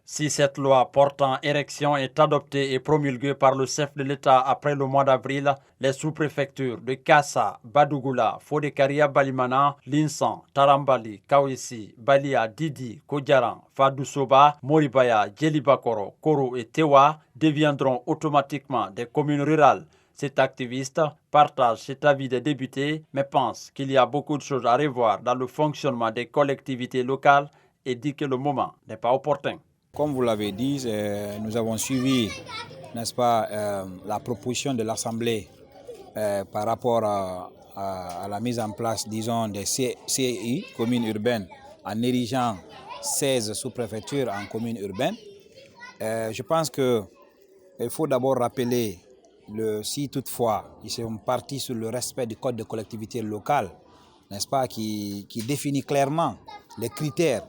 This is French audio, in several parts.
Si cette loi portant érection est adoptée et promulguée par le chef de l'État après le mois d'avril, les sous-préfectures de Kassa, Badougoula, Fodekaria Balimana, Linsan, Tarambali, Kawisi, Balia, Didi, Kodjaran, Fadousoba, Moribaya, Djelibakoro, Koro et Tewa deviendront automatiquement des communes rurales. Cet activiste partage cet avis des députés, mais pense qu'il y a beaucoup de choses à revoir dans le fonctionnement des collectivités locales et dit que le moment n'est pas opportun. Comme vous l'avez dit, nous avons suivi, n'est-ce pas, la proposition de l'Assemblée par rapport à la mise en place, disons, des CI, communes urbaines, en érigeant 16 sous-préfectures en communes urbaines. Je pense qu'il faut d'abord rappeler, si toutefois ils sont partis sur le respect du Code de collectivité locale, n'est-ce pas, qui définit clairement les critères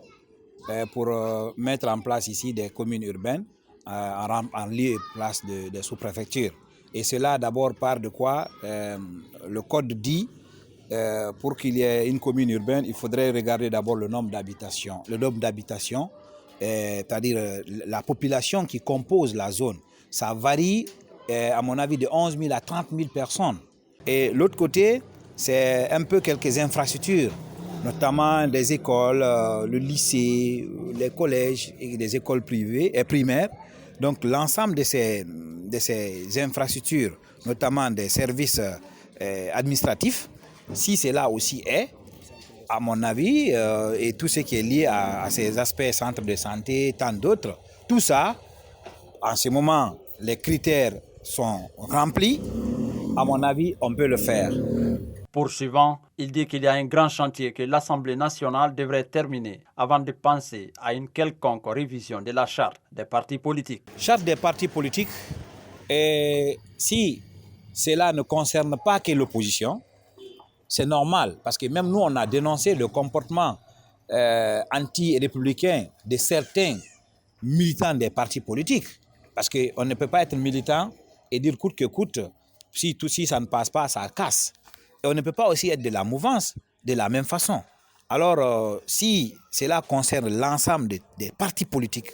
pour mettre en place ici des communes urbaines en lieu et place des sous-préfectures. Et cela d'abord part de quoi le code dit pour qu'il y ait une commune urbaine, il faudrait regarder d'abord le nombre d'habitations. Le nombre d'habitations, c'est-à-dire la population qui compose la zone, ça varie à mon avis de 11 000 à 30 000 personnes. Et l'autre côté, c'est un peu quelques infrastructures, notamment des écoles, le lycée, les collèges et des écoles privées et primaires. Donc l'ensemble de ces infrastructures, notamment des services administratifs, si cela aussi est, à mon avis, et tout ce qui est lié à ces aspects, centres de santé, tant d'autres, tout ça, en ce moment, les critères sont remplis, à mon avis, on peut le faire. Poursuivant, il dit qu'il y a un grand chantier que l'Assemblée nationale devrait terminer avant de penser à une quelconque révision de la charte des partis politiques. Charte des partis politiques, et si cela ne concerne pas que l'opposition, c'est normal, parce que même nous, on a dénoncé le comportement anti-républicain de certains militants des partis politiques. Parce qu'on ne peut pas être militant et dire coûte que coûte, si ça ne passe pas, ça casse. Et on ne peut pas aussi être de la mouvance de la même façon. Alors, si cela concerne l'ensemble des partis politiques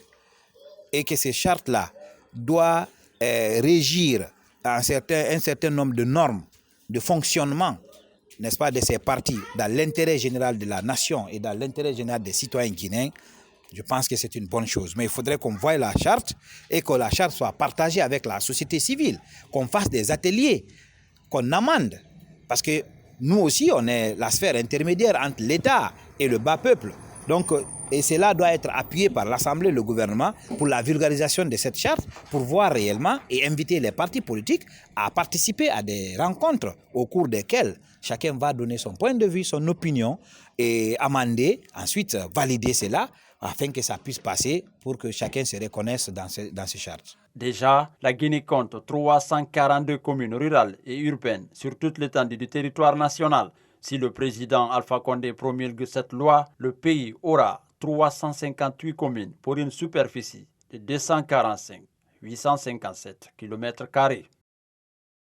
et que ces chartes-là doivent régir un certain nombre de normes de fonctionnement, n'est-ce pas, de ces partis dans l'intérêt général de la nation et dans l'intérêt général des citoyens guinéens, je pense que c'est une bonne chose. Mais il faudrait qu'on voie la charte et que la charte soit partagée avec la société civile, qu'on fasse des ateliers, qu'on amende. Parce que nous aussi, on est la sphère intermédiaire entre l'État et le bas peuple. Donc, et cela doit être appuyé par l'Assemblée, le gouvernement, pour la vulgarisation de cette charte, pour voir réellement et inviter les partis politiques à participer à des rencontres au cours desquelles chacun va donner son point de vue, son opinion et amender, ensuite valider cela afin que ça puisse passer pour que chacun se reconnaisse dans ces chartes. Déjà, la Guinée compte 342 communes rurales et urbaines sur toute l'étendue du territoire national. Si le président Alpha Condé promulgue cette loi, le pays aura 358 communes pour une superficie de 245 857 km².